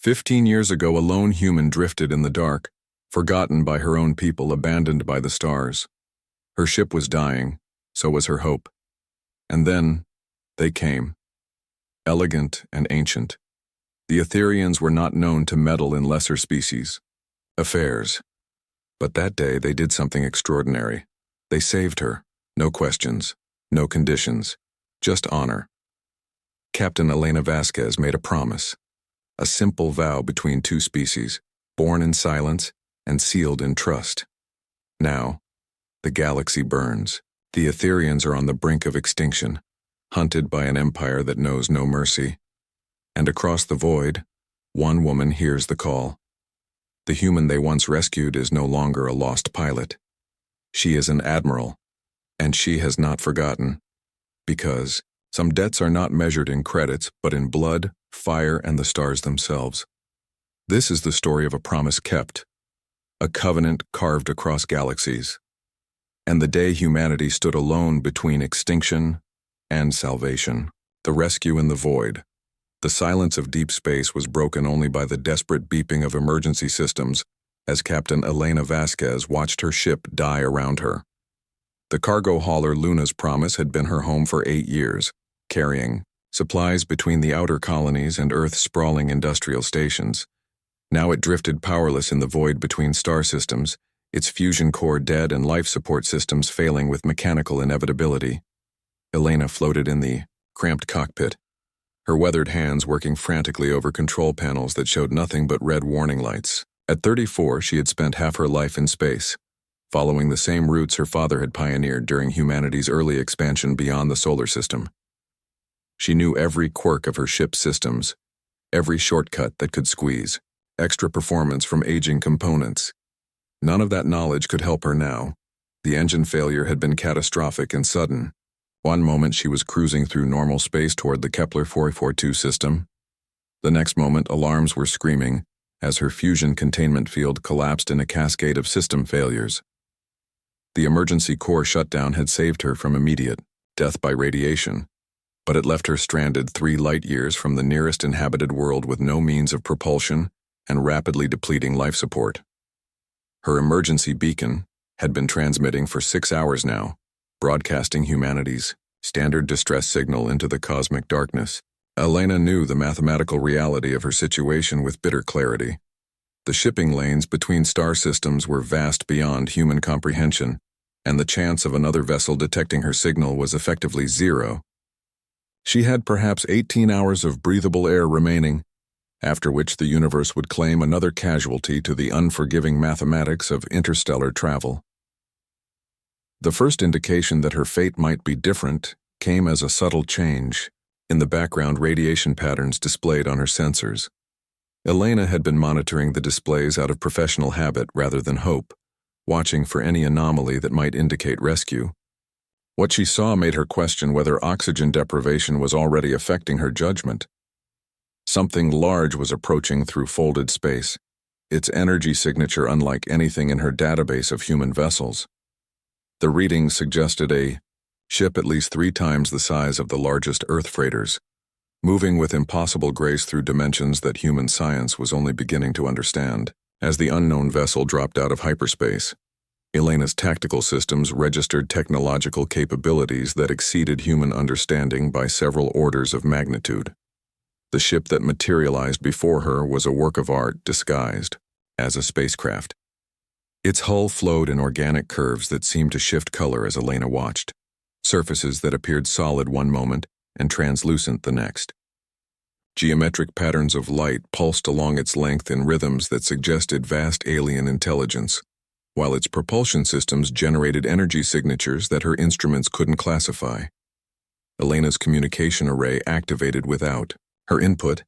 15 years ago, a lone human drifted in the dark, forgotten by her own people, abandoned by the stars. Her ship was dying, so was her hope. And then, they came. Elegant and ancient. The Etherians were not known to meddle in lesser species' affairs. But that day they did something extraordinary. They saved her. No questions, no conditions, just honor. Captain Elena Vasquez made a promise. A simple vow between two species, born in silence and sealed in trust. Now, the galaxy burns. The Etherians are on the brink of extinction, hunted by an empire that knows no mercy. And across the void, one woman hears the call. The human they once rescued is no longer a lost pilot. She is an admiral, and she has not forgotten. Because some debts are not measured in credits, but in blood, fire, and the stars themselves. This is the story of a promise kept, a covenant carved across galaxies, and the day humanity stood alone between extinction and salvation. The rescue in the void. The silence of deep space was broken only by the desperate beeping of emergency systems as Captain Elena Vasquez watched her ship die around her. The cargo hauler Luna's Promise had been her home for 8 years, carrying supplies between the outer colonies and Earth's sprawling industrial stations. Now it drifted powerless in the void between star systems, its fusion core dead and life support systems failing with mechanical inevitability. Elena floated in the cramped cockpit, her weathered hands working frantically over control panels that showed nothing but red warning lights. At 34, she had spent half her life in space, following the same routes her father had pioneered during humanity's early expansion beyond the solar system. She knew every quirk of her ship's systems, every shortcut that could squeeze extra performance from aging components. None of that knowledge could help her now. The engine failure had been catastrophic and sudden. One moment she was cruising through normal space toward the Kepler 442 system. The next moment alarms were screaming as her fusion containment field collapsed in a cascade of system failures. The emergency core shutdown had saved her from immediate death by radiation, but it left her stranded 3 light years from the nearest inhabited world with no means of propulsion and rapidly depleting life support. Her emergency beacon had been transmitting for 6 hours now, broadcasting humanity's standard distress signal into the cosmic darkness. Elena knew the mathematical reality of her situation with bitter clarity. The shipping lanes between star systems were vast beyond human comprehension, and the chance of another vessel detecting her signal was effectively zero. She had perhaps 18 hours of breathable air remaining, after which the universe would claim another casualty to the unforgiving mathematics of interstellar travel. The first indication that her fate might be different came as a subtle change in the background radiation patterns displayed on her sensors. Elena had been monitoring the displays out of professional habit rather than hope, watching for any anomaly that might indicate rescue. What she saw made her question whether oxygen deprivation was already affecting her judgment. Something large was approaching through folded space, its energy signature unlike anything in her database of human vessels. The readings suggested a ship at least 3 times the size of the largest Earth freighters, moving with impossible grace through dimensions that human science was only beginning to understand. As the unknown vessel dropped out of hyperspace, Elena's tactical systems registered technological capabilities that exceeded human understanding by several orders of magnitude. The ship that materialized before her was a work of art disguised as a spacecraft. Its hull flowed in organic curves that seemed to shift color as Elena watched, surfaces that appeared solid one moment and translucent the next. Geometric patterns of light pulsed along its length in rhythms that suggested vast alien intelligence, while its propulsion systems generated energy signatures that her instruments couldn't classify. Elena's communication array activated without her input,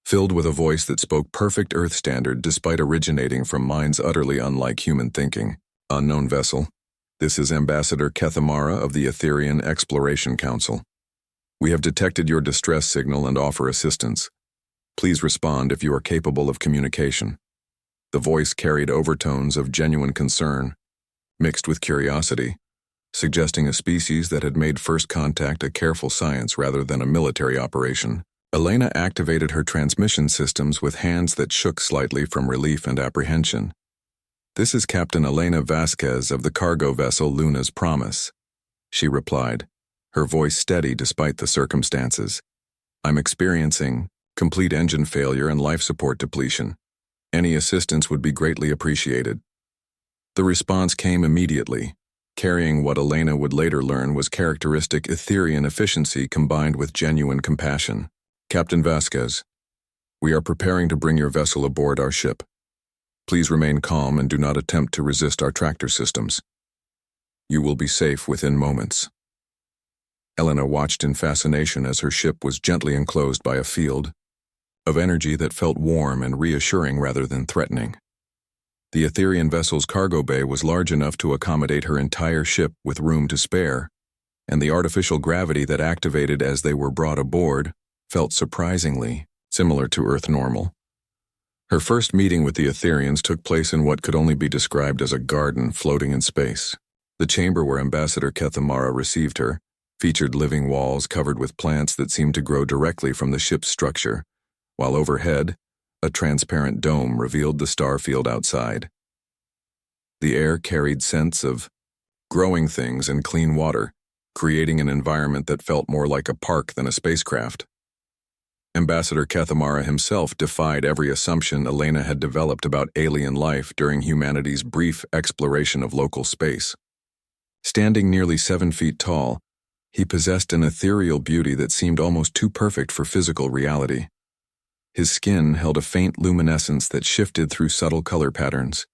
filled with a voice that spoke perfect Earth standard despite originating from minds utterly unlike human thinking. Unknown vessel. This is Ambassador Kethamara of the Etherian Exploration Council. We have detected your distress signal and offer assistance. Please respond if you are capable of communication. The voice carried overtones of genuine concern, mixed with curiosity, suggesting a species that had made first contact a careful science rather than a military operation. Elena activated her transmission systems with hands that shook slightly from relief and apprehension. "This is Captain Elena Vasquez of the cargo vessel Luna's Promise," she replied, her voice steady despite the circumstances. "I'm experiencing complete engine failure and life support depletion. Any assistance would be greatly appreciated." The response came immediately, carrying what Elena would later learn was characteristic Etherian efficiency combined with genuine compassion. "Captain Vasquez, we are preparing to bring your vessel aboard our ship. Please remain calm and do not attempt to resist our tractor systems. You will be safe within moments." Elena watched in fascination as her ship was gently enclosed by a field of energy that felt warm and reassuring rather than threatening. The Etherian vessel's cargo bay was large enough to accommodate her entire ship with room to spare, and the artificial gravity that activated as they were brought aboard felt surprisingly similar to Earth normal. Her first meeting with the Etherians took place in what could only be described as a garden floating in space. The chamber where Ambassador Kethamara received her featured living walls covered with plants that seemed to grow directly from the ship's structure, while overhead, a transparent dome revealed the star field outside. The air carried scents of growing things and clean water, creating an environment that felt more like a park than a spacecraft. Ambassador Kethamara himself defied every assumption Elena had developed about alien life during humanity's brief exploration of local space. Standing nearly 7 feet tall, he possessed an ethereal beauty that seemed almost too perfect for physical reality. His skin held a faint luminescence that shifted through subtle color patterns,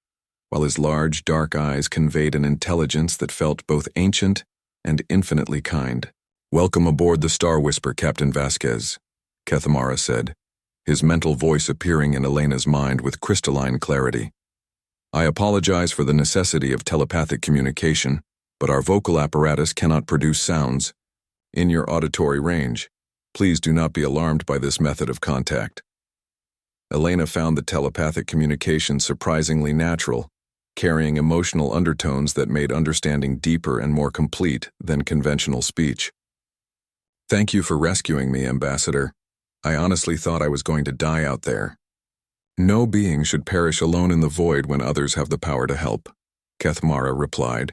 while his large, dark eyes conveyed an intelligence that felt both ancient and infinitely kind. "Welcome aboard the Star Whisper, Captain Vasquez," Kethamara said, his mental voice appearing in Elena's mind with crystalline clarity. "I apologize for the necessity of telepathic communication, but our vocal apparatus cannot produce sounds in your auditory range. Please do not be alarmed by this method of contact." Elena found the telepathic communication surprisingly natural, carrying emotional undertones that made understanding deeper and more complete than conventional speech. "Thank you for rescuing me, Ambassador. I honestly thought I was going to die out there." "No being should perish alone in the void when others have the power to help," Kethamara replied,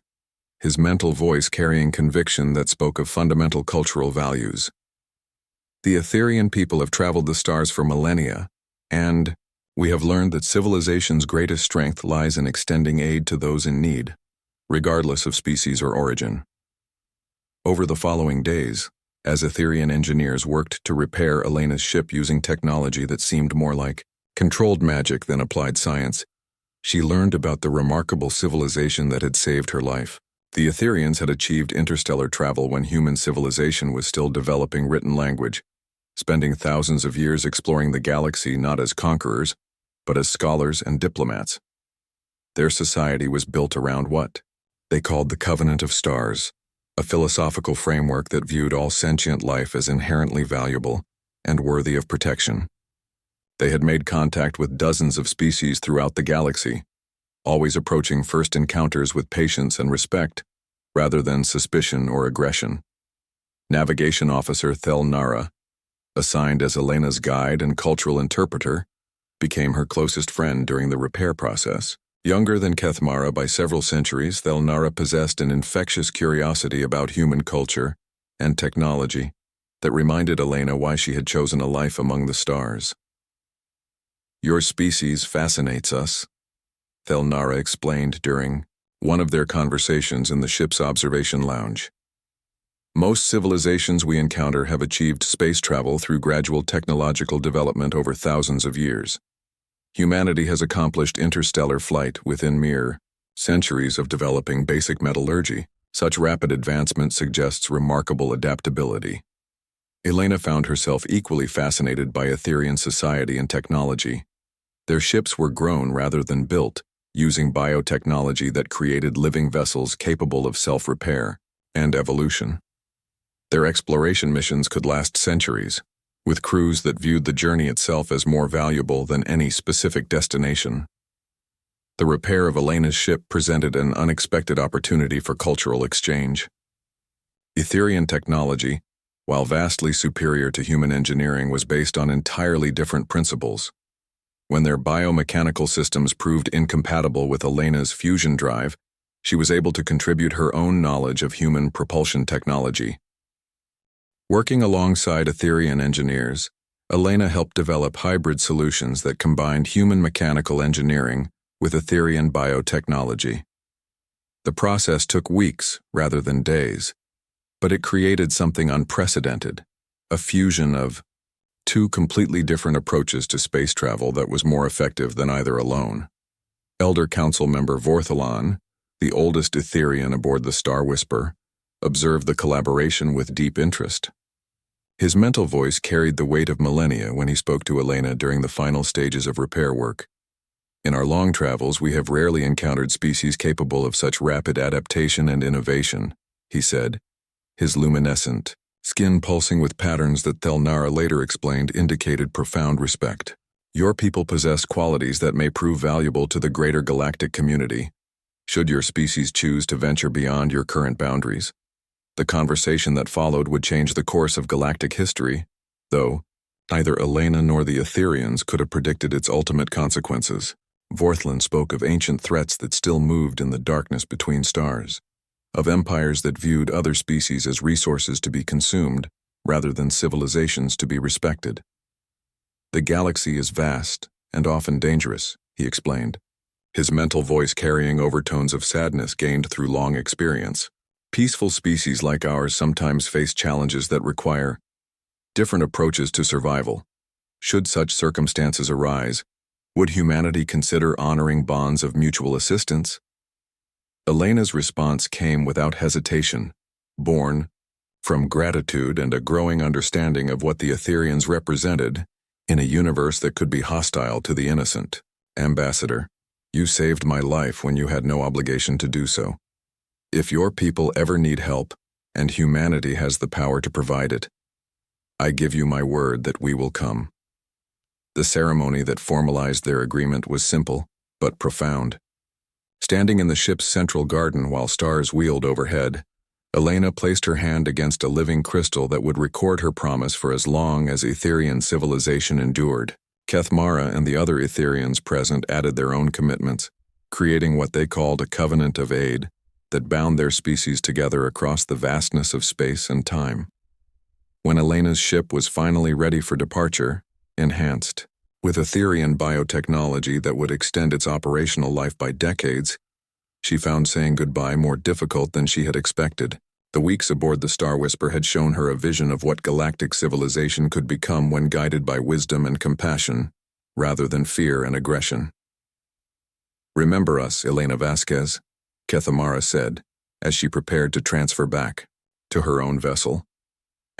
his mental voice carrying conviction that spoke of fundamental cultural values. "The Etherian people have traveled the stars for millennia, and we have learned that civilization's greatest strength lies in extending aid to those in need, regardless of species or origin." Over the following days, as Etherian engineers worked to repair Elena's ship using technology that seemed more like controlled magic than applied science, she learned about the remarkable civilization that had saved her life. The Etherians had achieved interstellar travel when human civilization was still developing written language, spending thousands of years exploring the galaxy not as conquerors, but as scholars and diplomats. Their society was built around what they called the Covenant of Stars, a philosophical framework that viewed all sentient life as inherently valuable and worthy of protection. They had made contact with dozens of species throughout the galaxy, always approaching first encounters with patience and respect, rather than suspicion or aggression. Navigation Officer Thel Nara, assigned as Elena's guide and cultural interpreter, became her closest friend during the repair process. Younger than Kethamara by several centuries, Thel Nara possessed an infectious curiosity about human culture and technology that reminded Elena why she had chosen a life among the stars. "Your species fascinates us," Thel Nara explained during one of their conversations in the ship's observation lounge. "Most civilizations we encounter have achieved space travel through gradual technological development over thousands of years. Humanity has accomplished interstellar flight within mere centuries of developing basic metallurgy. Such rapid advancement suggests remarkable adaptability." Elena found herself equally fascinated by Etherian society and technology. Their ships were grown rather than built, using biotechnology that created living vessels capable of self-repair and evolution. Their exploration missions could last centuries, with crews that viewed the journey itself as more valuable than any specific destination. The repair of Elena's ship presented an unexpected opportunity for cultural exchange. Etherian technology, while vastly superior to human engineering, was based on entirely different principles. When their biomechanical systems proved incompatible with Elena's fusion drive, she was able to contribute her own knowledge of human propulsion technology. Working alongside Etherian engineers, Elena helped develop hybrid solutions that combined human mechanical engineering with Etherian biotechnology. The process took weeks rather than days, but it created something unprecedented, a fusion of two completely different approaches to space travel that was more effective than either alone. Elder Council member Vorthalon, the oldest Etherian aboard the Star Whisper, observed the collaboration with deep interest. His mental voice carried the weight of millennia when he spoke to Elena during the final stages of repair work. In our long travels, we have rarely encountered species capable of such rapid adaptation and innovation, he said, his luminescent skin pulsing with patterns that Thelnara later explained indicated profound respect. Your people possess qualities that may prove valuable to the greater galactic community, should your species choose to venture beyond your current boundaries. The conversation that followed would change the course of galactic history, though neither Elena nor the Etherians could have predicted its ultimate consequences. Vorthalon spoke of ancient threats that still moved in the darkness between stars, of empires that viewed other species as resources to be consumed rather than civilizations to be respected. The galaxy is vast and often dangerous, he explained, his mental voice carrying overtones of sadness gained through long experience. Peaceful species like ours sometimes face challenges that require different approaches to survival. Should such circumstances arise, would humanity consider honoring bonds of mutual assistance? Elena's response came without hesitation, born from gratitude and a growing understanding of what the Etherians represented in a universe that could be hostile to the innocent. Ambassador, you saved my life when you had no obligation to do so. If your people ever need help, and humanity has the power to provide it, I give you my word that we will come. The ceremony that formalized their agreement was simple, but profound. Standing in the ship's central garden while stars wheeled overhead, Elena placed her hand against a living crystal that would record her promise for as long as Etherian civilization endured. Kethmara and the other Etherians present added their own commitments, creating what they called a covenant of aid that bound their species together across the vastness of space and time. When Elena's ship was finally ready for departure, enhanced with Etherian biotechnology that would extend its operational life by decades, she found saying goodbye more difficult than she had expected. The weeks aboard the Star Whisper had shown her a vision of what galactic civilization could become when guided by wisdom and compassion, rather than fear and aggression. Remember us, Elena Vasquez, Kethmara said, as she prepared to transfer back to her own vessel.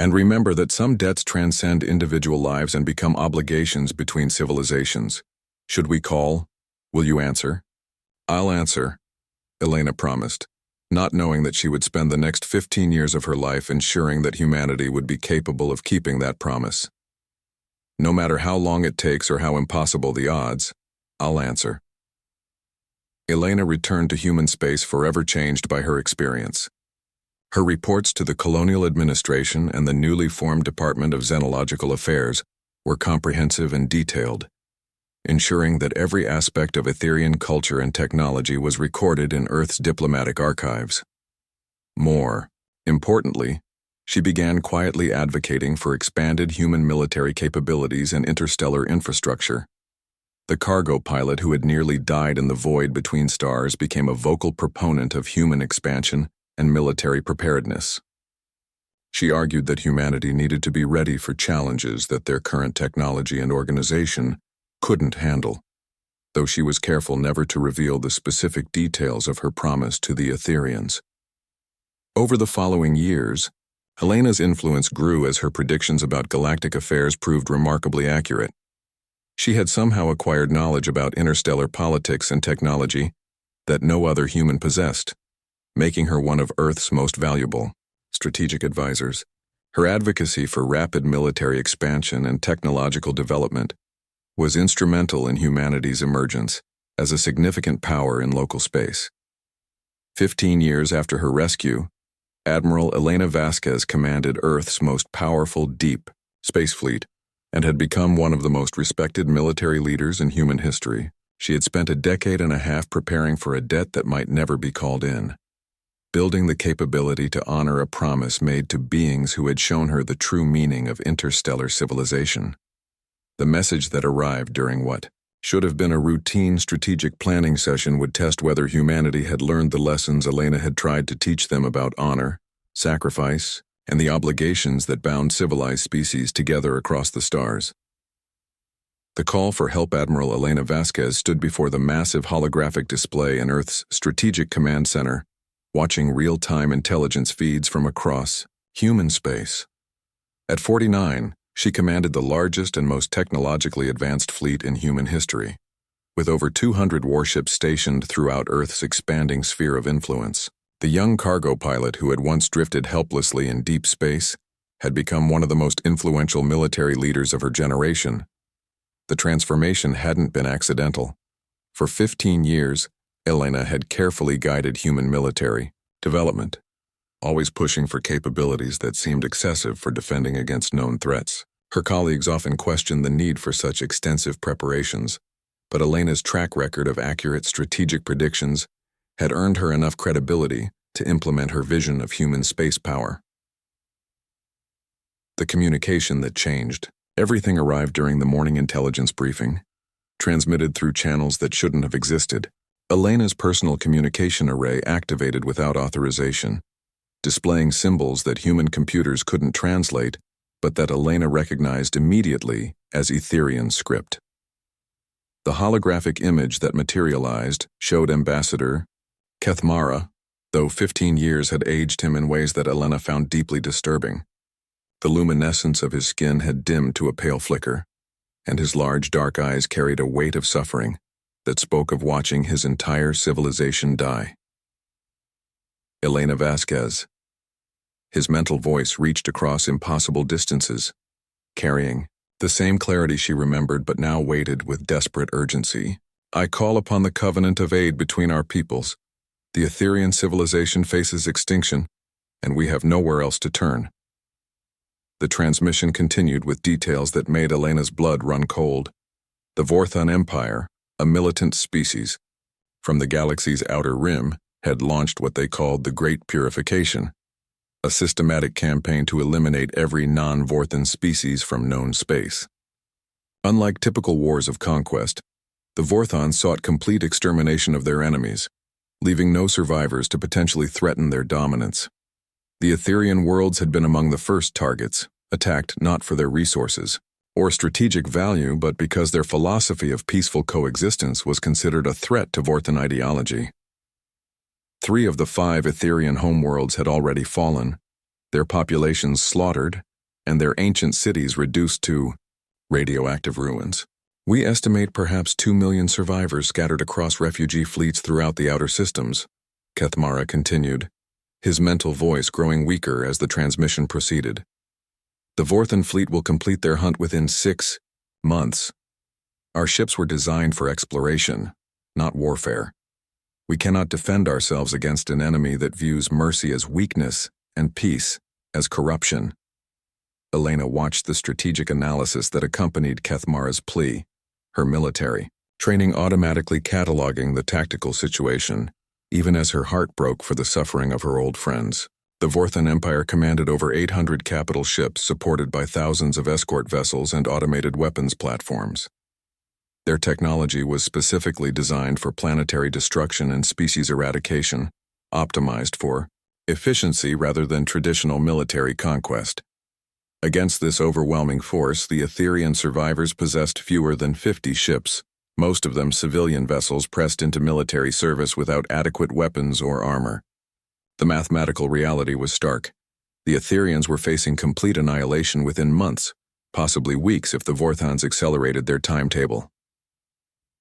And remember that some debts transcend individual lives and become obligations between civilizations. Should we call? Will you answer? I'll answer, Elena promised, not knowing that she would spend the next 15 years of her life ensuring that humanity would be capable of keeping that promise. No matter how long it takes or how impossible the odds, I'll answer. Elena returned to human space forever changed by her experience. Her reports to the Colonial Administration and the newly formed Department of Xenological Affairs were comprehensive and detailed, ensuring that every aspect of Etherian culture and technology was recorded in Earth's diplomatic archives. More importantly, she began quietly advocating for expanded human military capabilities and interstellar infrastructure. The cargo pilot who had nearly died in the void between stars became a vocal proponent of human expansion and military preparedness. She argued that humanity needed to be ready for challenges that their current technology and organization couldn't handle, though she was careful never to reveal the specific details of her promise to the Etherians. Over the following years, Elena's influence grew as her predictions about galactic affairs proved remarkably accurate. She had somehow acquired knowledge about interstellar politics and technology that no other human possessed, making her one of Earth's most valuable strategic advisors. Her advocacy for rapid military expansion and technological development was instrumental in humanity's emergence as a significant power in local space. 15 years after her rescue, Admiral Elena Vasquez commanded Earth's most powerful deep space fleet and had become one of the most respected military leaders in human history. She had spent a decade and a half preparing for a debt that might never be called in, building the capability to honor a promise made to beings who had shown her the true meaning of interstellar civilization. The message that arrived during what should have been a routine strategic planning session would test whether humanity had learned the lessons Elena had tried to teach them about honor, sacrifice, and the obligations that bound civilized species together across the stars. The call for help. Admiral Elena Vasquez stood before the massive holographic display in Earth's Strategic Command Center, watching real-time intelligence feeds from across human space. At 49, she commanded the largest and most technologically advanced fleet in human history, with over 200 warships stationed throughout Earth's expanding sphere of influence. The young cargo pilot who had once drifted helplessly in deep space had become one of the most influential military leaders of her generation. The transformation hadn't been accidental. For 15 years, Elena had carefully guided human military development, always pushing for capabilities that seemed excessive for defending against known threats. Her colleagues often questioned the need for such extensive preparations, but Elena's track record of accurate strategic predictions had earned her enough credibility to implement her vision of human space power. The communication that changed. Everything arrived during the morning intelligence briefing, transmitted through channels that shouldn't have existed. Elena's personal communication array activated without authorization, displaying symbols that human computers couldn't translate, but that Elena recognized immediately as Etherian script. The holographic image that materialized showed Ambassador Kethmara, though 15 years had aged him in ways that Elena found deeply disturbing. The luminescence of his skin had dimmed to a pale flicker, and his large dark eyes carried a weight of suffering that spoke of watching his entire civilization die. Elena Vasquez. His mental voice reached across impossible distances, carrying the same clarity she remembered but now waited with desperate urgency. I call upon the covenant of aid between our peoples. The Etherian civilization faces extinction, and we have nowhere else to turn. The transmission continued with details that made Elena's blood run cold. The Zorathian Empire, a militant species from the galaxy's outer rim, had launched what they called the Great Purification, a systematic campaign to eliminate every non-Zorathian species from known space. Unlike typical wars of conquest, the Zorathians sought complete extermination of their enemies, leaving no survivors to potentially threaten their dominance. The Etherian worlds had been among the first targets, attacked not for their resources or strategic value, but because their philosophy of peaceful coexistence was considered a threat to Zorathian ideology. 3 of the 5 Etherian homeworlds had already fallen, their populations slaughtered, and their ancient cities reduced to radioactive ruins. We estimate perhaps 2 million survivors scattered across refugee fleets throughout the outer systems, Kethmara continued, his mental voice growing weaker as the transmission proceeded. The Zorathian fleet will complete their hunt within 6 months. Our ships were designed for exploration, not warfare. We cannot defend ourselves against an enemy that views mercy as weakness and peace as corruption. Elena watched the strategic analysis that accompanied Kethmara's plea, her military training automatically cataloging the tactical situation, even as her heart broke for the suffering of her old friends. The Zorathian Empire commanded over 800 capital ships supported by thousands of escort vessels and automated weapons platforms. Their technology was specifically designed for planetary destruction and species eradication, optimized for efficiency rather than traditional military conquest. Against this overwhelming force, the Etherian survivors possessed fewer than 50 ships, most of them civilian vessels pressed into military service without adequate weapons or armor. The mathematical reality was stark. The Etherians were facing complete annihilation within months, possibly weeks if the Zorathians accelerated their timetable.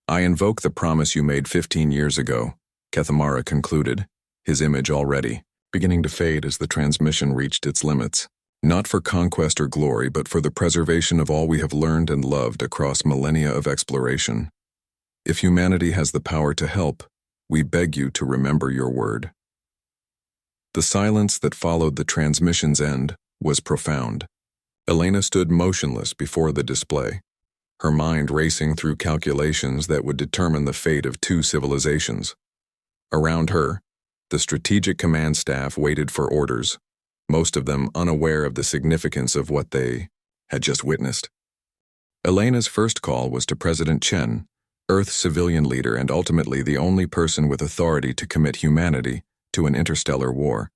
I invoke the promise you made 15 years ago, Kethmara concluded, his image already beginning to fade as the transmission reached its limits. Not for conquest or glory, but for the preservation of all we have learned and loved across millennia of exploration. If humanity has the power to help, we beg you to remember your word. The silence that followed the transmission's end was profound. Elena stood motionless before the display, her mind racing through calculations that would determine the fate of two civilizations. Around her, the strategic command staff waited for orders, most of them unaware of the significance of what they had just witnessed. Elena's first call was to President Chen, Earth's civilian leader and ultimately the only person with authority to commit humanity to an interstellar war.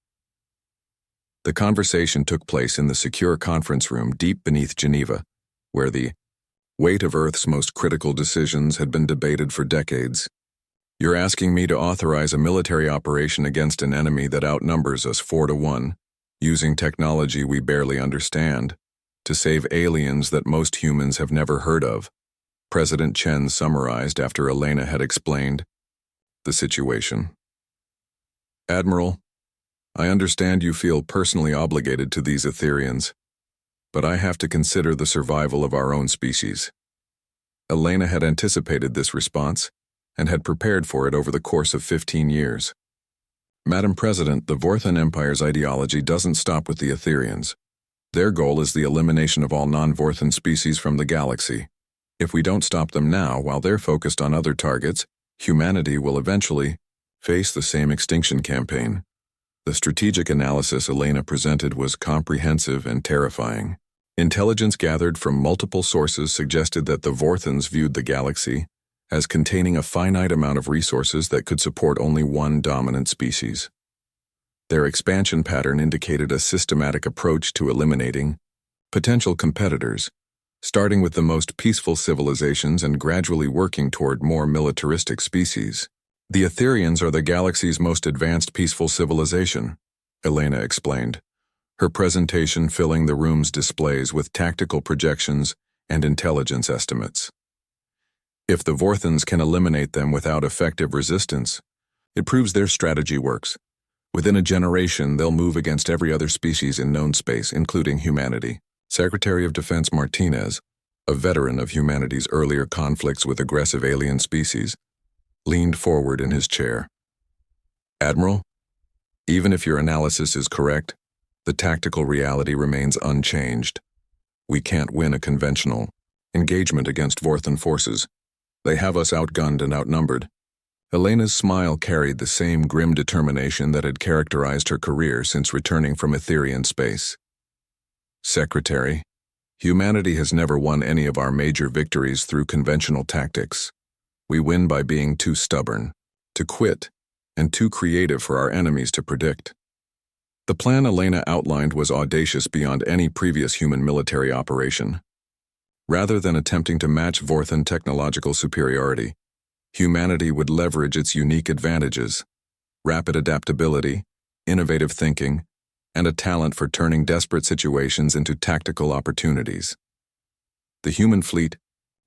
The conversation took place in the secure conference room deep beneath Geneva, where the weight of Earth's most critical decisions had been debated for decades. "You're asking me to authorize a military operation against an enemy that outnumbers us 4-1, using technology we barely understand, to save aliens that most humans have never heard of," President Chen summarized after Elena had explained the situation. "Admiral, I understand you feel personally obligated to these Etherians, but I have to consider the survival of our own species." Elena had anticipated this response and had prepared for it over the course of 15 years. "Madam President, the Vorthan Empire's ideology doesn't stop with the Etherians. Their goal is the elimination of all non-Vorthan species from the galaxy. If we don't stop them now while they're focused on other targets, humanity will eventually face the same extinction campaign." The strategic analysis Elena presented was comprehensive and terrifying. Intelligence gathered from multiple sources suggested that the Vorthans viewed the galaxy as containing a finite amount of resources that could support only one dominant species. Their expansion pattern indicated a systematic approach to eliminating potential competitors, starting with the most peaceful civilizations and gradually working toward more militaristic species. "The Etherians are the galaxy's most advanced peaceful civilization," Elena explained, her presentation filling the room's displays with tactical projections and intelligence estimates. "If the Vorthans can eliminate them without effective resistance, it proves their strategy works. Within a generation, they'll move against every other species in known space, including humanity." Secretary of Defense Martinez, a veteran of humanity's earlier conflicts with aggressive alien species, leaned forward in his chair. "Admiral, even if your analysis is correct, the tactical reality remains unchanged. We can't win a conventional engagement against Vorthan forces. They have us outgunned and outnumbered." Elena's smile carried the same grim determination that had characterized her career since returning from Etherian space. "Secretary, humanity has never won any of our major victories through conventional tactics. We win by being too stubborn, to quit, and too creative for our enemies to predict." The plan Elena outlined was audacious beyond any previous human military operation. Rather than attempting to match Vorthan technological superiority, humanity would leverage its unique advantages: rapid adaptability, innovative thinking, and a talent for turning desperate situations into tactical opportunities. The human fleet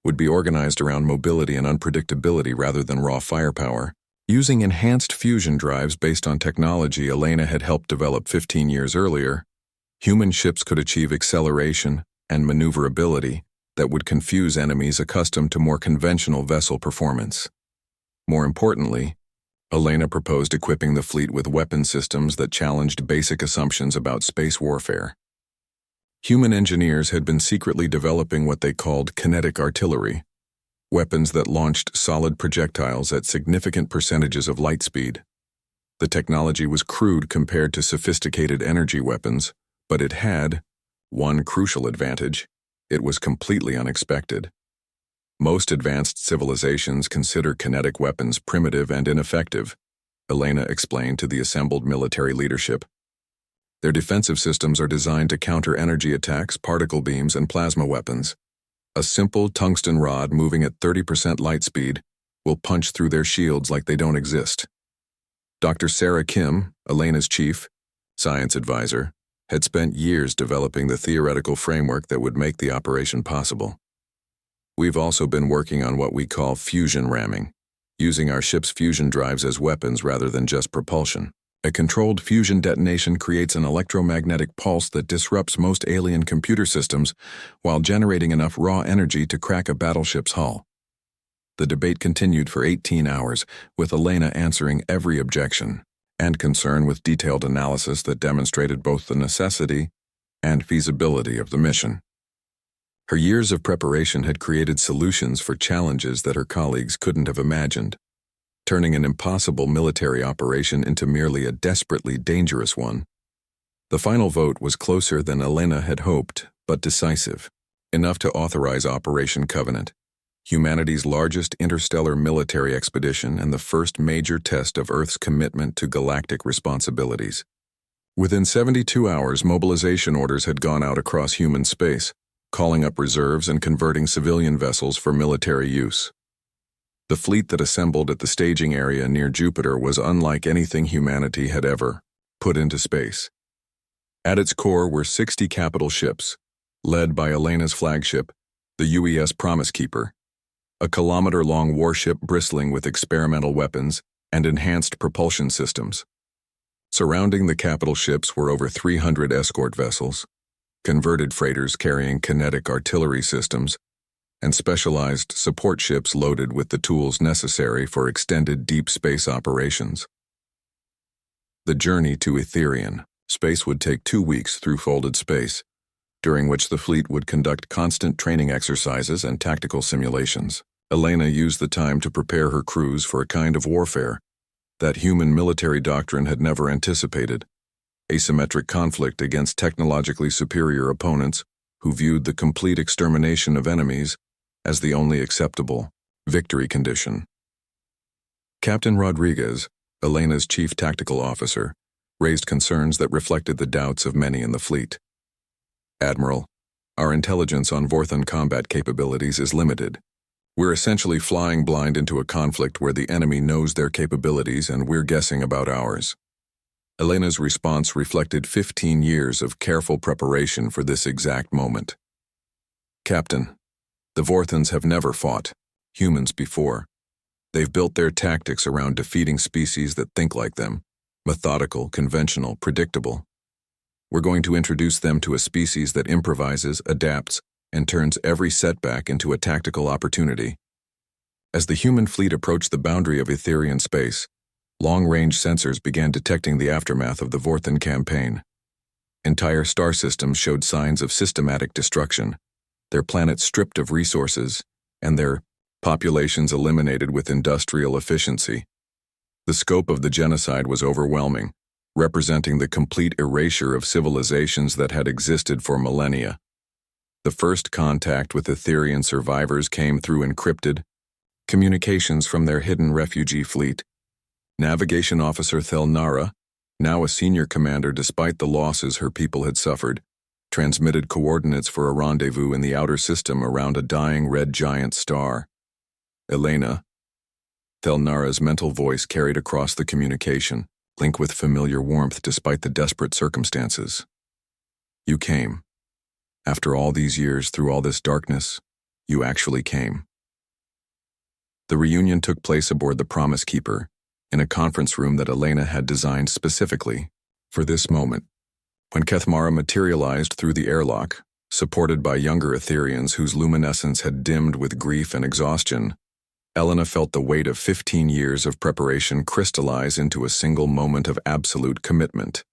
would be organized around mobility and unpredictability rather than raw firepower. Using enhanced fusion drives based on technology Elena had helped develop 15 years earlier, human ships could achieve acceleration and maneuverability that would confuse enemies accustomed to more conventional vessel performance. More importantly, Elena proposed equipping the fleet with weapon systems that challenged basic assumptions about space warfare. Human engineers had been secretly developing what they called kinetic artillery, weapons that launched solid projectiles at significant percentages of light speed. The technology was crude compared to sophisticated energy weapons, but it had one crucial advantage: it was completely unexpected. Most advanced civilizations consider kinetic weapons primitive and ineffective, Elena explained to the assembled military leadership. Their defensive systems are designed to counter energy attacks, particle beams, and plasma weapons. A simple tungsten rod moving at 30% light speed will punch through their shields like they don't exist. Dr. Sarah Kim, Elena's chief science advisor, had spent years developing the theoretical framework that would make the operation possible. "We've also been working on what we call fusion ramming, using our ship's fusion drives as weapons rather than just propulsion. A controlled fusion detonation creates an electromagnetic pulse that disrupts most alien computer systems while generating enough raw energy to crack a battleship's hull." The debate continued for 18 hours, with Elena answering every objection. and concern with detailed analysis that demonstrated both the necessity and feasibility of the mission. Her years of preparation had created solutions for challenges that her colleagues couldn't have imagined, turning an impossible military operation into merely a desperately dangerous one. The final vote was closer than Elena had hoped, but decisive, enough to authorize Operation Covenant, humanity's largest interstellar military expedition and the first major test of Earth's commitment to galactic responsibilities. Within 72 hours, mobilization orders had gone out across human space, calling up reserves and converting civilian vessels for military use. The fleet that assembled at the staging area near Jupiter was unlike anything humanity had ever put into space. At its core were 60 capital ships, led by Elena's flagship, the UES Promise Keeper, a kilometer-long warship bristling with experimental weapons and enhanced propulsion systems. Surrounding the capital ships were over 300 escort vessels, converted freighters carrying kinetic artillery systems, and specialized support ships loaded with the tools necessary for extended deep space operations. The journey to Etherian space would take 2 weeks through folded space, during which the fleet would conduct constant training exercises and tactical simulations. Elena used the time to prepare her crews for a kind of warfare that human military doctrine had never anticipated, asymmetric conflict against technologically superior opponents who viewed the complete extermination of enemies as the only acceptable victory condition. Captain Rodriguez, Elena's chief tactical officer, raised concerns that reflected the doubts of many in the fleet. "Admiral, our intelligence on Vorthon combat capabilities is limited. We're essentially flying blind into a conflict where the enemy knows their capabilities and we're guessing about ours." Elena's response reflected 15 years of careful preparation for this exact moment. "Captain, the Vorthons have never fought humans before. They've built their tactics around defeating species that think like them, methodical, conventional, predictable. We're going to introduce them to a species that improvises, adapts, and turns every setback into a tactical opportunity." As the human fleet approached the boundary of Etherian space, long-range sensors began detecting the aftermath of the Vorthon campaign. Entire star systems showed signs of systematic destruction, their planets stripped of resources, and their populations eliminated with industrial efficiency. The scope of the genocide was overwhelming, representing the complete erasure of civilizations that had existed for millennia. The first contact with Etherian survivors came through encrypted communications from their hidden refugee fleet. Navigation Officer Thelnara, now a senior commander despite the losses her people had suffered, transmitted coordinates for a rendezvous in the outer system around a dying red giant star. "Elena," Thelnara's mental voice carried across the communication, link with familiar warmth despite the desperate circumstances. "You came. After all these years, through all this darkness, you actually came." The reunion took place aboard the Promise Keeper, in a conference room that Elena had designed specifically for this moment. When Kethmara materialized through the airlock, supported by younger Etherians whose luminescence had dimmed with grief and exhaustion, Elena felt the weight of 15 years of preparation crystallize into a single moment of absolute commitment.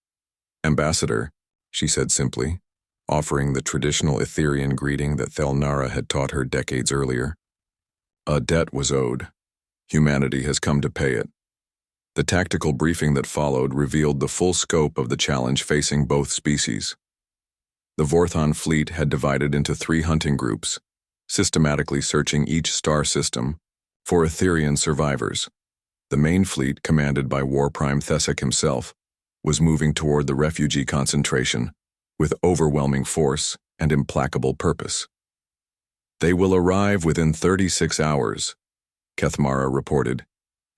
"Ambassador," she said simply, offering the traditional Etherian greeting that Thelnara had taught her decades earlier. "A debt was owed. Humanity has come to pay it." The tactical briefing that followed revealed the full scope of the challenge facing both species. The Vorthon fleet had divided into 3 hunting groups, systematically searching each star system for Etherian survivors. The main fleet, commanded by War Prime Thesek himself, was moving toward the refugee concentration with overwhelming force and implacable purpose. "They will arrive within 36 hours, Kethmara reported,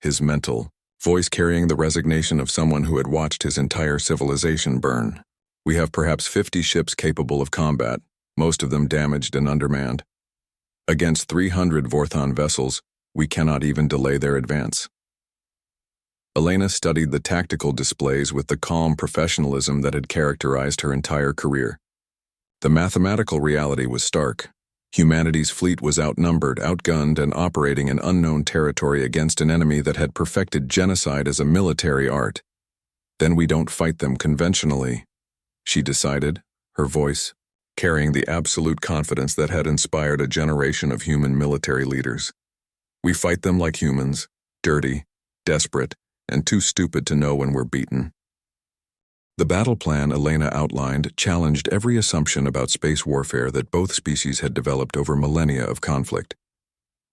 his mental voice carrying the resignation of someone who had watched his entire civilization burn. "We have perhaps 50 ships capable of combat, most of them damaged and undermanned. Against 300 Vorthon vessels, we cannot even delay their advance." Elena studied the tactical displays with the calm professionalism that had characterized her entire career. The mathematical reality was stark. Humanity's fleet was outnumbered, outgunned, and operating in unknown territory against an enemy that had perfected genocide as a military art. Then we don't fight them conventionally, she decided, her voice carrying the absolute confidence that had inspired a generation of human military leaders. We fight them like humans, dirty, desperate, and too stupid to know when we're beaten. The battle plan Elena outlined challenged every assumption about space warfare that both species had developed over millennia of conflict.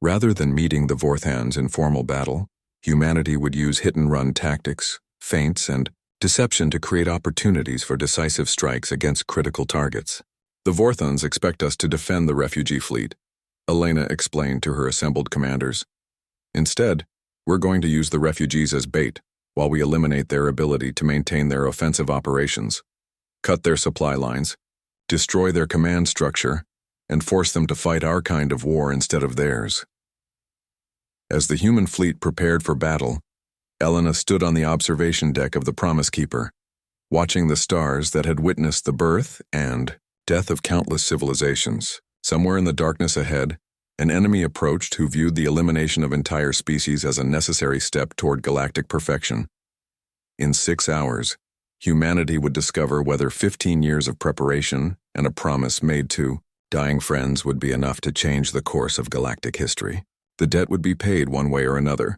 Rather than meeting the Zorathians in formal battle, humanity would use hit-and-run tactics, feints, and deception to create opportunities for decisive strikes against critical targets. The Zorathians expect us to defend the refugee fleet, Elena explained to her assembled commanders. Instead, we're going to use the refugees as bait, while we eliminate their ability to maintain their offensive operations, cut their supply lines, destroy their command structure, and force them to fight our kind of war instead of theirs. As the human fleet prepared for battle, Elena stood on the observation deck of the Promise Keeper, watching the stars that had witnessed the birth and death of countless civilizations. Somewhere in the darkness ahead, an enemy approached who viewed the elimination of entire species as a necessary step toward galactic perfection. In 6 hours, humanity would discover whether 15 years of preparation and a promise made to dying friends would be enough to change the course of galactic history. The debt would be paid one way or another,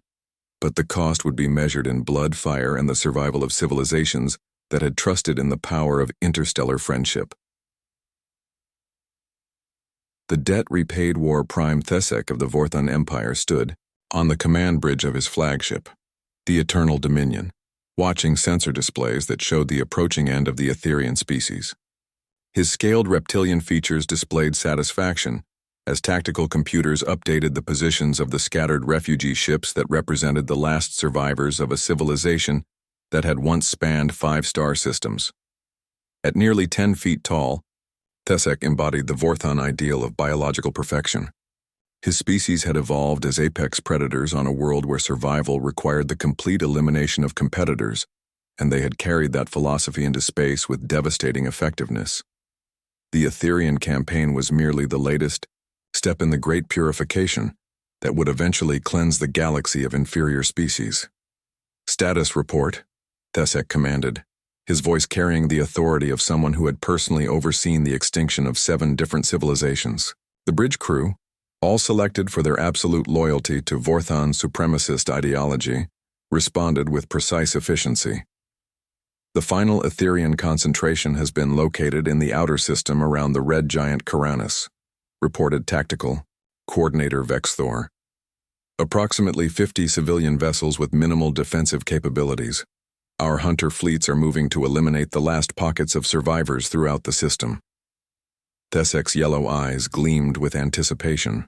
but the cost would be measured in blood, fire, and the survival of civilizations that had trusted in the power of interstellar friendship. The debt-repaid War Prime Thesek of the Zorathian Empire stood on the command bridge of his flagship, the Eternal Dominion, watching sensor displays that showed the approaching end of the Etherean species. His scaled reptilian features displayed satisfaction as tactical computers updated the positions of the scattered refugee ships that represented the last survivors of a civilization that had once spanned 5-star systems. At nearly 10 feet tall, Thesek embodied the Zorathian ideal of biological perfection. His species had evolved as apex predators on a world where survival required the complete elimination of competitors, and they had carried that philosophy into space with devastating effectiveness. The Etherean campaign was merely the latest step in the great purification that would eventually cleanse the galaxy of inferior species. "Status report," Thesek commanded, his voice carrying the authority of someone who had personally overseen the extinction of 7 different civilizations. The bridge crew, all selected for their absolute loyalty to Zorathian supremacist ideology, responded with precise efficiency. "The final Etherean concentration has been located in the outer system around the red giant Karanis," reported Tactical Coordinator Vexthor. "Approximately 50 civilian vessels with minimal defensive capabilities. Our hunter fleets are moving to eliminate the last pockets of survivors throughout the system." Thesek's yellow eyes gleamed with anticipation.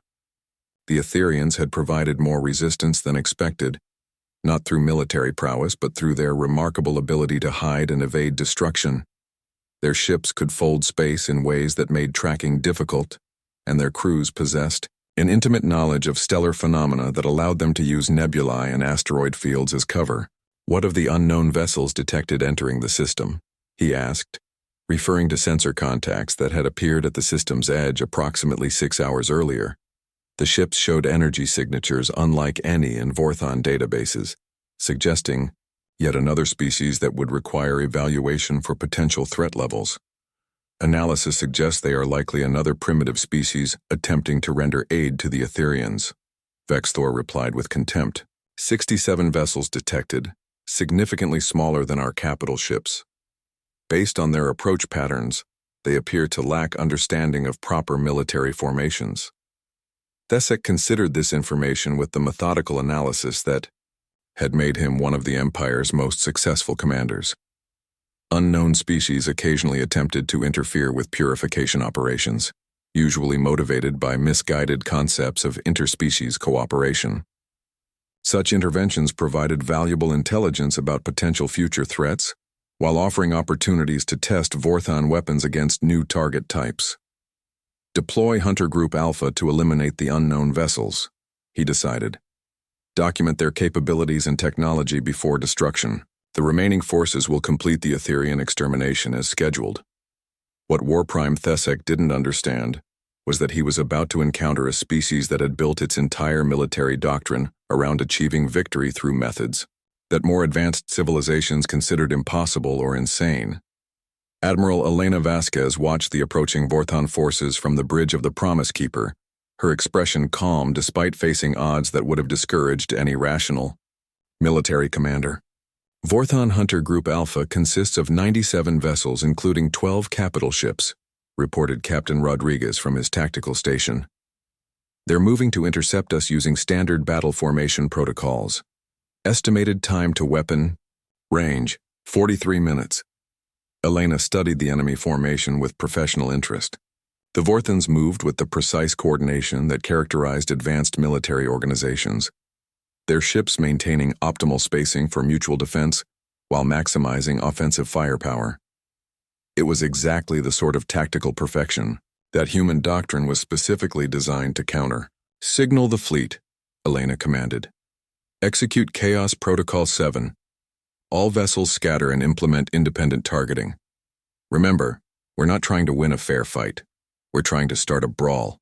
The Ethereans had provided more resistance than expected, not through military prowess but through their remarkable ability to hide and evade destruction. Their ships could fold space in ways that made tracking difficult, and their crews possessed an intimate knowledge of stellar phenomena that allowed them to use nebulae and asteroid fields as cover. "What of the unknown vessels detected entering the system?" he asked, referring to sensor contacts that had appeared at the system's edge approximately 6 hours earlier. The ships showed energy signatures unlike any in Zorathian databases, suggesting yet another species that would require evaluation for potential threat levels. "Analysis suggests they are likely another primitive species attempting to render aid to the Ethereans," Vexthor replied with contempt. 67 vessels detected, significantly smaller than our capital ships. Based on their approach patterns, they appear to lack understanding of proper military formations. Thesek considered this information with the methodical analysis that had made him one of the Empire's most successful commanders. Unknown species occasionally attempted to interfere with purification operations, usually motivated by misguided concepts of interspecies cooperation. Such interventions provided valuable intelligence about potential future threats, while offering opportunities to test Zorathian weapons against new target types. "Deploy Hunter Group Alpha to eliminate the unknown vessels," he decided. "Document their capabilities and technology before destruction. The remaining forces will complete the Etherean extermination as scheduled." What Warprime Thesek didn't understand was that he was about to encounter a species that had built its entire military doctrine around achieving victory through methods that more advanced civilizations considered impossible or insane. Admiral Elena Vasquez watched the approaching Vorthon forces from the bridge of the Promise Keeper, her expression calm despite facing odds that would have discouraged any rational military commander. Vorthon Hunter Group Alpha consists of 97 vessels including 12 capital ships, reported Captain Rodriguez from his tactical station. They're moving to intercept us using standard battle formation protocols. Estimated time to weapon range, 43 minutes. Elena studied the enemy formation with professional interest. The Vorthons moved with the precise coordination that characterized advanced military organizations, their ships maintaining optimal spacing for mutual defense while maximizing offensive firepower. It was exactly the sort of tactical perfection that human doctrine was specifically designed to counter. Signal the fleet, Elena commanded. Execute Chaos Protocol 7. All vessels scatter and implement independent targeting. Remember, we're not trying to win a fair fight. We're trying to start a brawl.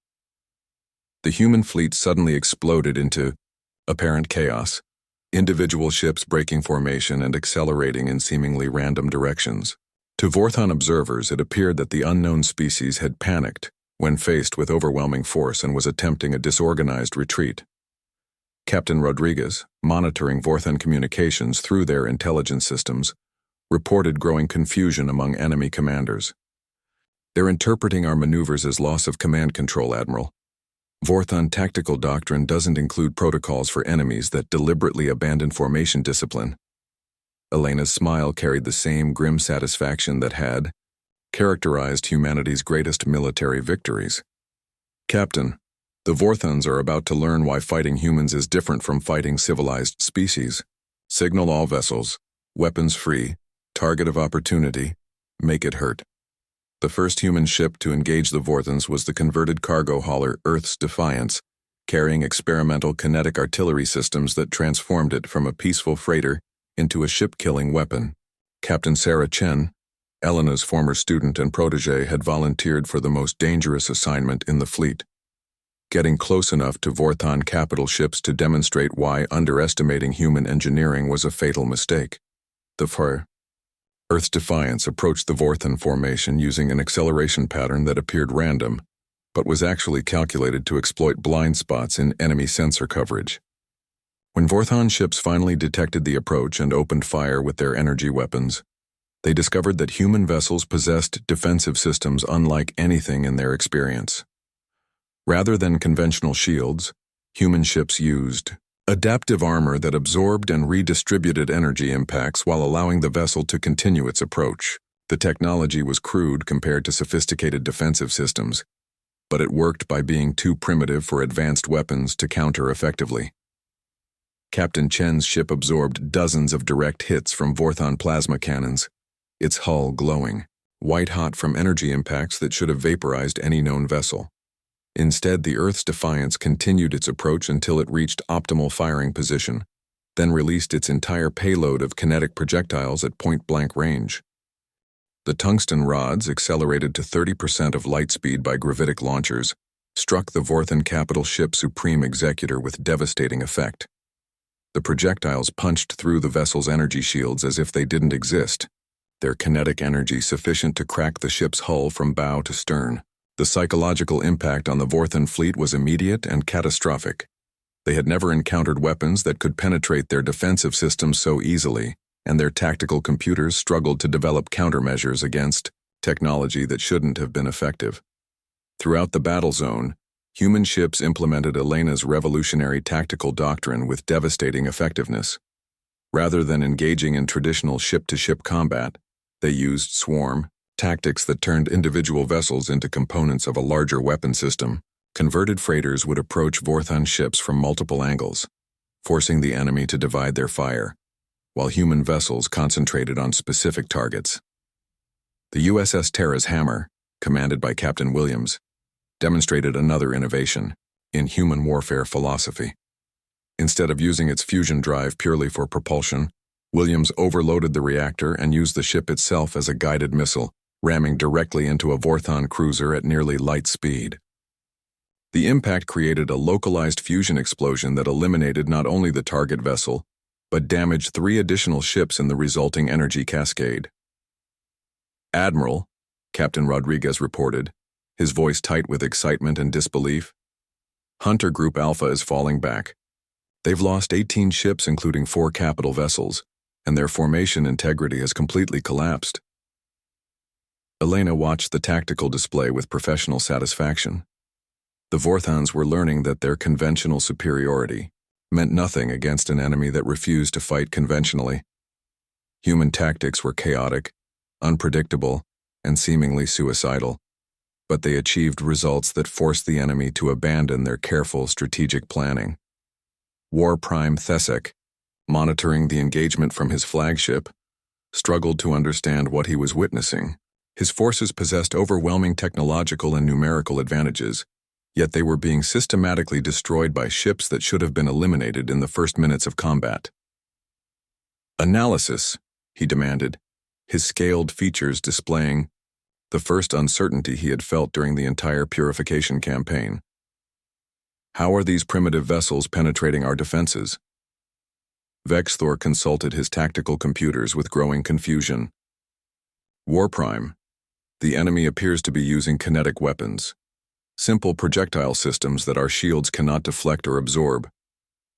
The human fleet suddenly exploded into apparent chaos, individual ships breaking formation and accelerating in seemingly random directions. To Vorthon observers, it appeared that the unknown species had panicked when faced with overwhelming force and was attempting a disorganized retreat. Captain Rodriguez, monitoring Vorthon communications through their intelligence systems, reported growing confusion among enemy commanders. They're interpreting our maneuvers as loss of command control, Admiral. Vorthon tactical doctrine doesn't include protocols for enemies that deliberately abandon formation discipline. Elena's smile carried the same grim satisfaction that had characterized humanity's greatest military victories. Captain, the Vorthons are about to learn why fighting humans is different from fighting civilized species. Signal all vessels, weapons free, target of opportunity, make it hurt. The first human ship to engage the Vorthons was the converted cargo hauler Earth's Defiance, carrying experimental kinetic artillery systems that transformed it from a peaceful freighter into a ship-killing weapon. Captain Sarah Chen, Elena's former student and protege, had volunteered for the most dangerous assignment in the fleet, getting close enough to Vorthon capital ships to demonstrate why underestimating human engineering was a fatal mistake. The Earth's Defiance approached the Vorthon formation using an acceleration pattern that appeared random, but was actually calculated to exploit blind spots in enemy sensor coverage. When Vorthon ships finally detected the approach and opened fire with their energy weapons, they discovered that human vessels possessed defensive systems unlike anything in their experience. Rather than conventional shields, human ships used adaptive armor that absorbed and redistributed energy impacts while allowing the vessel to continue its approach. The technology was crude compared to sophisticated defensive systems, but it worked by being too primitive for advanced weapons to counter effectively. Captain Chen's ship absorbed dozens of direct hits from Vorthon plasma cannons, its hull glowing, white-hot from energy impacts that should have vaporized any known vessel. Instead, the Earth's Defiance continued its approach until it reached optimal firing position, then released its entire payload of kinetic projectiles at point-blank range. The tungsten rods, accelerated to 30% of light speed by gravitic launchers, struck the Vorthon capital ship Supreme Executor with devastating effect. The projectiles punched through the vessel's energy shields as if they didn't exist, their kinetic energy sufficient to crack the ship's hull from bow to stern. The psychological impact on the Vorthon fleet was immediate and catastrophic. They had never encountered weapons that could penetrate their defensive systems so easily, and their tactical computers struggled to develop countermeasures against technology that shouldn't have been effective. Throughout the battle zone, human ships implemented Elena's revolutionary tactical doctrine with devastating effectiveness. Rather than engaging in traditional ship-to-ship combat, they used swarm tactics that turned individual vessels into components of a larger weapon system. Converted freighters would approach Vorthon ships from multiple angles, forcing the enemy to divide their fire, while human vessels concentrated on specific targets. The USS Terra's Hammer, commanded by Captain Williams, demonstrated another innovation in human warfare philosophy. Instead of using its fusion drive purely for propulsion, Williams overloaded the reactor and used the ship itself as a guided missile, ramming directly into a Vorthon cruiser at nearly light speed. The impact created a localized fusion explosion that eliminated not only the target vessel, but damaged 3 additional ships in the resulting energy cascade. "Admiral," Captain Rodriguez reported, his voice tight with excitement and disbelief, "Hunter Group Alpha is falling back. They've lost 18 ships including 4 capital vessels, and their formation integrity has completely collapsed." Elena watched the tactical display with professional satisfaction. The Zorathians were learning that their conventional superiority meant nothing against an enemy that refused to fight conventionally. Human tactics were chaotic, unpredictable, and seemingly suicidal, but they achieved results that forced the enemy to abandon their careful strategic planning. War Prime Thesek, monitoring the engagement from his flagship, struggled to understand what he was witnessing. His forces possessed overwhelming technological and numerical advantages, yet they were being systematically destroyed by ships that should have been eliminated in the first minutes of combat. "Analysis," he demanded, his scaled features displaying the first uncertainty he had felt during the entire purification campaign. "How are these primitive vessels penetrating our defenses?" Vexthor consulted his tactical computers with growing confusion. "War Prime, the enemy appears to be using kinetic weapons, simple projectile systems that our shields cannot deflect or absorb.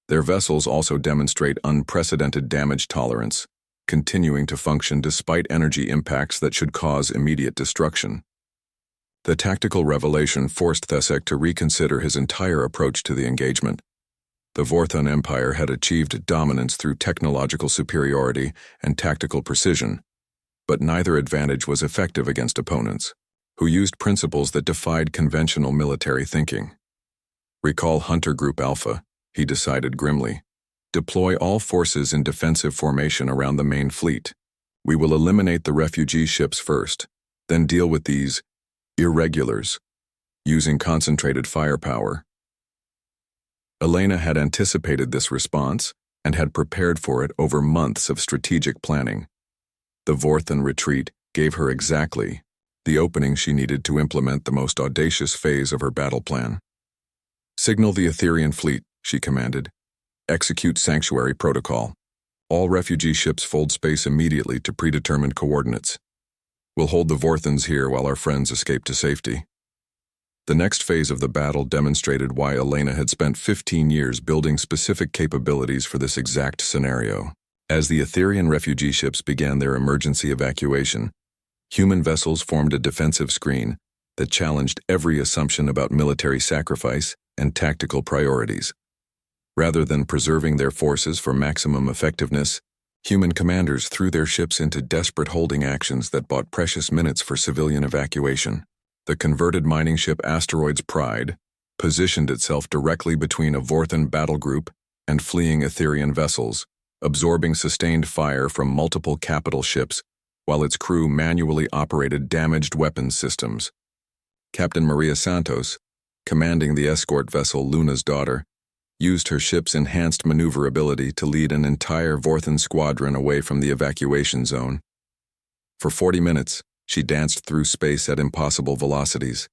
Their vessels also demonstrate unprecedented damage tolerance, continuing to function despite energy impacts that should cause immediate destruction." The tactical revelation forced Thesek to reconsider his entire approach to the engagement. The Zorathian Empire had achieved dominance through technological superiority and tactical precision, but neither advantage was effective against opponents who used principles that defied conventional military thinking. "Recall Hunter Group Alpha," he decided grimly. "Deploy all forces in defensive formation around the main fleet. We will eliminate the refugee ships first, then deal with these irregulars, using concentrated firepower." Elena had anticipated this response and had prepared for it over months of strategic planning. The Zorathian retreat gave her exactly the opening she needed to implement the most audacious phase of her battle plan. "Signal the Etherean fleet," she commanded. "Execute Sanctuary Protocol. All refugee ships fold space immediately to predetermined coordinates. We'll hold the Zorathians here while our friends escape to safety." The next phase of the battle demonstrated why Elena had spent 15 years building specific capabilities for this exact scenario. As the Etherean refugee ships began their emergency evacuation, human vessels formed a defensive screen that challenged every assumption about military sacrifice and tactical priorities. Rather than preserving their forces for maximum effectiveness, human commanders threw their ships into desperate holding actions that bought precious minutes for civilian evacuation. The converted mining ship Asteroid's Pride positioned itself directly between a Zorathian battle group and fleeing Etherean vessels, absorbing sustained fire from multiple capital ships while its crew manually operated damaged weapons systems. Captain Maria Santos, commanding the escort vessel Luna's Daughter, used her ship's enhanced maneuverability to lead an entire Zorathian squadron away from the evacuation zone. For 40 minutes, she danced through space at impossible velocities,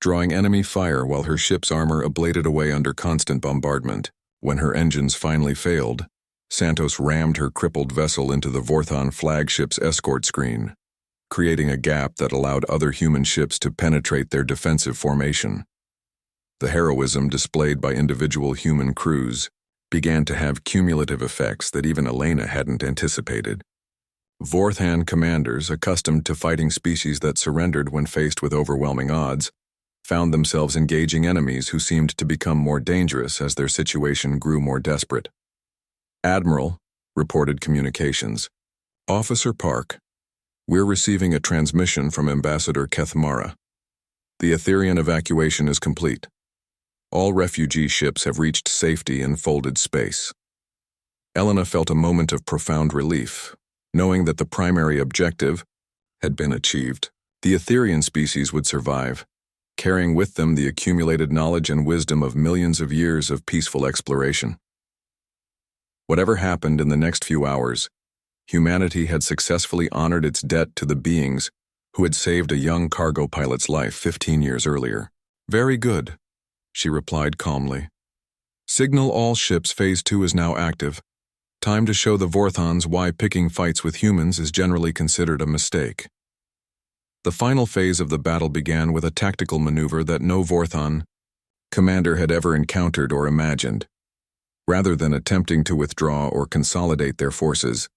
drawing enemy fire while her ship's armor ablated away under constant bombardment. When her engines finally failed, Santos rammed her crippled vessel into the Zorathian flagship's escort screen, creating a gap that allowed other human ships to penetrate their defensive formation. The heroism displayed by individual human crews began to have cumulative effects that even Elena hadn't anticipated. Zorathian commanders, accustomed to fighting species that surrendered when faced with overwhelming odds, found themselves engaging enemies who seemed to become more dangerous as their situation grew more desperate. "Admiral," reported communications. "Officer Park, we're receiving a transmission from Ambassador Kethmara. The Etherean evacuation is complete. All refugee ships have reached safety in folded space." Elena felt a moment of profound relief, knowing that the primary objective had been achieved. The Etherean species would survive, carrying with them the accumulated knowledge and wisdom of millions of years of peaceful exploration. Whatever happened in the next few hours, humanity had successfully honored its debt to the beings who had saved a young cargo pilot's life 15 years earlier. "Very good," she replied calmly. "Signal all ships Phase 2 is now active. Time to show the Vorthons why picking fights with humans is generally considered a mistake. The final phase of the battle began with a tactical maneuver that no Vorthon commander had ever encountered or imagined. Rather than attempting to withdraw or consolidate their forces,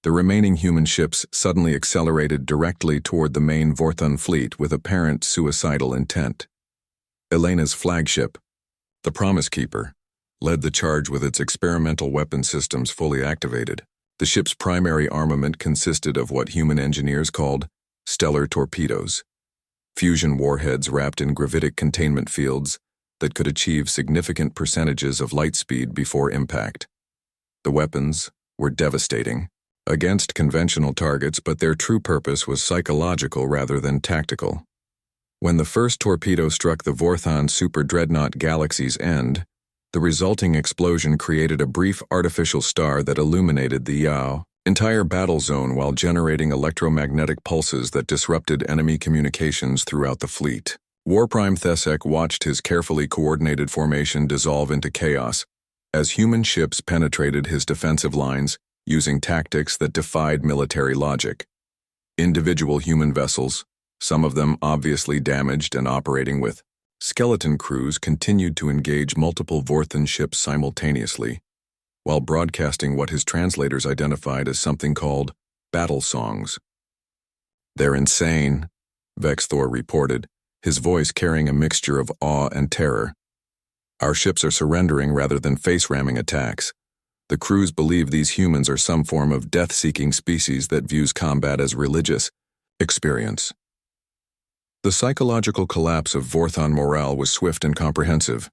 the remaining human ships suddenly accelerated directly toward the main Vorthon fleet with apparent suicidal intent. Elena's flagship, the Promise Keeper, led the charge with its experimental weapon systems fully activated. The ship's primary armament consisted of what human engineers called stellar torpedoes, fusion warheads wrapped in gravitic containment fields that could achieve significant percentages of light speed before impact. The weapons were devastating against conventional targets, but their true purpose was psychological rather than tactical. When the first torpedo struck the Vorthon super dreadnought Galaxy's End, the resulting explosion created a brief artificial star that illuminated the entire battle zone while generating electromagnetic pulses that disrupted enemy communications throughout the fleet. Warprime Thesek watched his carefully coordinated formation dissolve into chaos as human ships penetrated his defensive lines using tactics that defied military logic. Individual human vessels, some of them obviously damaged and operating with skeleton crews, continued to engage multiple Vorthon ships simultaneously, while broadcasting what his translators identified as something called battle songs. "They're insane," Vexthor reported, his voice carrying a mixture of awe and terror. "Our ships are surrendering rather than face-ramming attacks. The crews believe these humans are some form of death-seeking species that views combat as religious experience." The psychological collapse of Vorthon morale was swift and comprehensive.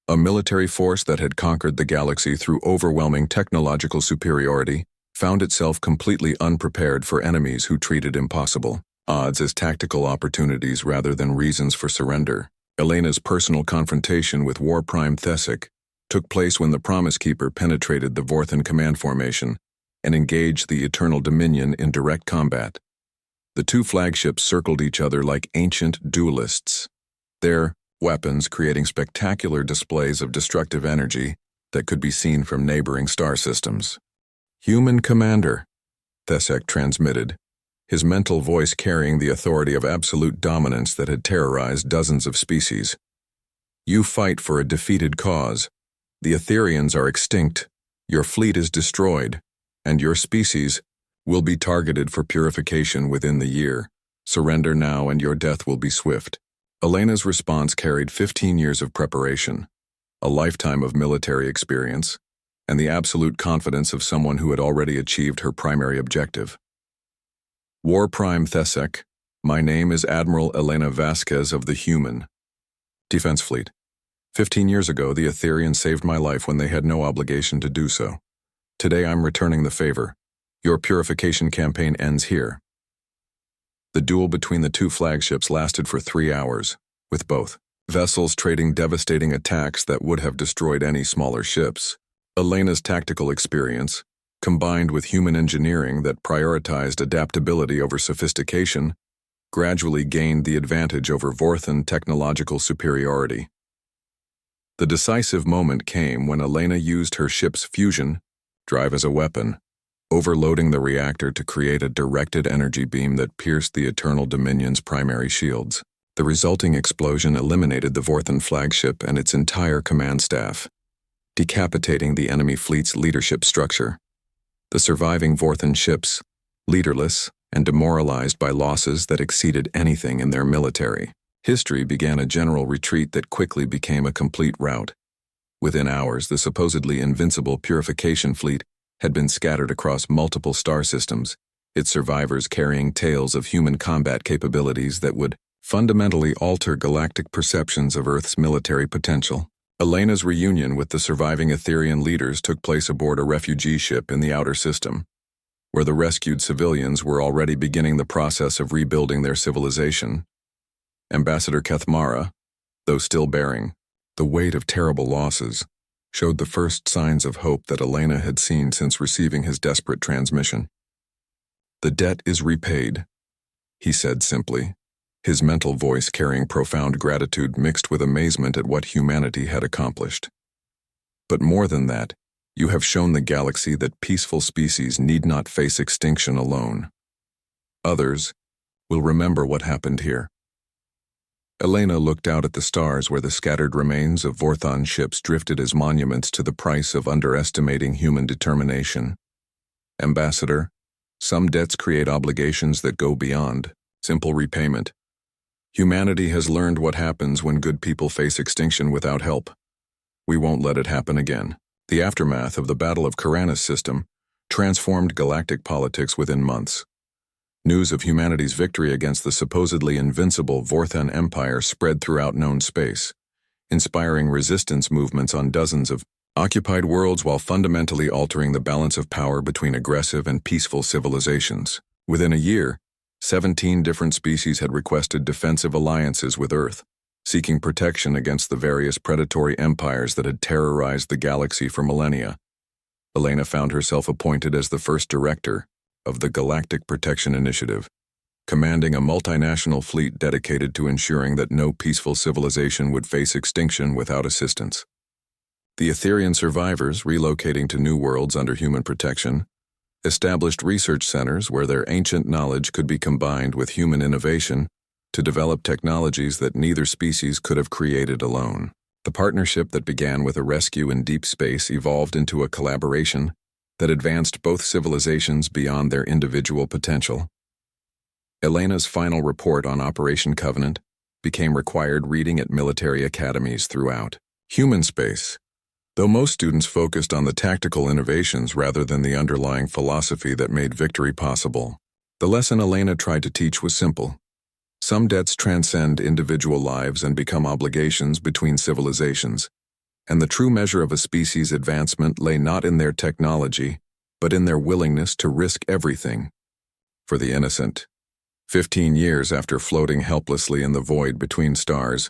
A military force that had conquered the galaxy through overwhelming technological superiority found itself completely unprepared for enemies who treated impossible odds as tactical opportunities rather than reasons for surrender. Elena's personal confrontation with Warprime Thesek took place when the Promise Keeper penetrated the Vorthon command formation and engaged the Eternal Dominion in direct combat. The two flagships circled each other like ancient duelists, their weapons creating spectacular displays of destructive energy that could be seen from neighboring star systems. "Human Commander," Thesek transmitted, his mental voice carrying the authority of absolute dominance that had terrorized dozens of species. "You fight for a defeated cause. The Etherians are extinct, your fleet is destroyed, and your species will be targeted for purification within the year. Surrender now and your death will be swift." Elena's response carried 15 years of preparation, a lifetime of military experience, and the absolute confidence of someone who had already achieved her primary objective. "Warprime Thesek, my name is Admiral Elena Vasquez of the Human Defense Fleet. 15 years ago, the Etherians saved my life when they had no obligation to do so. Today I'm returning the favor. Your purification campaign ends here." The duel between the two flagships lasted for 3 hours, with both vessels trading devastating attacks that would have destroyed any smaller ships. Elena's tactical experience, combined with human engineering that prioritized adaptability over sophistication, gradually gained the advantage over Vorthon technological superiority. The decisive moment came when Elena used her ship's fusion drive as a weapon, overloading the reactor to create a directed energy beam that pierced the Eternal Dominion's primary shields. The resulting explosion eliminated the Vorthon flagship and its entire command staff, decapitating the enemy fleet's leadership structure. The surviving Vorthon ships, leaderless and demoralized by losses that exceeded anything in their military history, began a general retreat that quickly became a complete rout. Within hours, the supposedly invincible purification fleet had been scattered across multiple star systems, its survivors carrying tales of human combat capabilities that would fundamentally alter galactic perceptions of Earth's military potential. Elena's reunion with the surviving Etherian leaders took place aboard a refugee ship in the outer system, where the rescued civilians were already beginning the process of rebuilding their civilization. Ambassador Kethmara, though still bearing the weight of terrible losses, showed the first signs of hope that Elena had seen since receiving his desperate transmission. "The debt is repaid," he said simply, his mental voice carrying profound gratitude mixed with amazement at what humanity had accomplished. But more than that, You have shown the galaxy that peaceful species need not face extinction alone. Others will remember what happened here. Elena looked out at the stars where the scattered remains of Vorthon ships drifted as monuments to the price of underestimating human determination. Ambassador, some debts create obligations that go beyond simple repayment. Humanity has learned what happens when good people face extinction without help. We won't let it happen again. The aftermath of the Battle of Karanis system transformed galactic politics within months. News of humanity's victory against the supposedly invincible Vorthon Empire spread throughout known space, inspiring resistance movements on dozens of occupied worlds while fundamentally altering the balance of power between aggressive and peaceful civilizations. Within a year, 17 different species had requested defensive alliances with Earth, seeking protection against the various predatory empires that had terrorized the galaxy for millennia. Elena found herself appointed as the first director of the Galactic Protection Initiative, commanding a multinational fleet dedicated to ensuring that no peaceful civilization would face extinction without assistance. The Etherian survivors, relocating to new worlds under human protection, established research centers where their ancient knowledge could be combined with human innovation to develop technologies that neither species could have created alone. The partnership that began with a rescue in deep space evolved into a collaboration that advanced both civilizations beyond their individual potential. Elena's final report on Operation Covenant became required reading at military academies throughout human space. Though most students focused on the tactical innovations rather than the underlying philosophy that made victory possible, the lesson Elena tried to teach was simple. Some debts transcend individual lives and become obligations between civilizations, and the true measure of a species' advancement lay not in their technology, but in their willingness to risk everything for the innocent. 15 years after floating helplessly in the void between stars,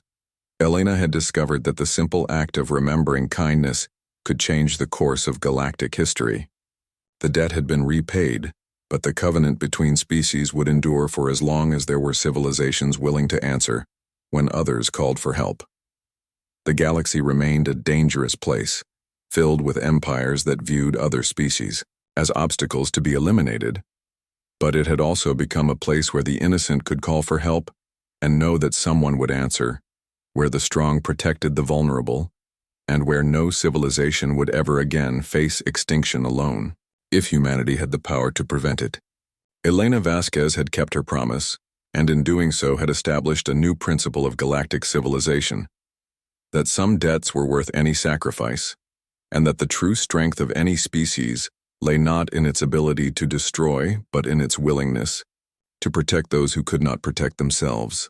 Elena had discovered that the simple act of remembering kindness could change the course of galactic history. The debt had been repaid, but the covenant between species would endure for as long as there were civilizations willing to answer when others called for help. The galaxy remained a dangerous place, filled with empires that viewed other species as obstacles to be eliminated, but it had also become a place where the innocent could call for help and know that someone would answer, where the strong protected the vulnerable, and where no civilization would ever again face extinction alone, if humanity had the power to prevent it. Elena Vasquez had kept her promise, and in doing so had established a new principle of galactic civilization, that some debts were worth any sacrifice, and that the true strength of any species lay not in its ability to destroy, but in its willingness to protect those who could not protect themselves.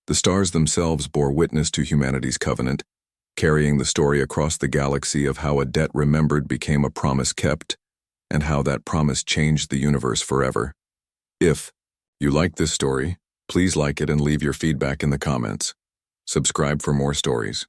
The stars themselves bore witness to humanity's covenant, carrying the story across the galaxy of how a debt remembered became a promise kept, and how that promise changed the universe forever. If you like this story, please like it and leave your feedback in the comments. Subscribe for more stories.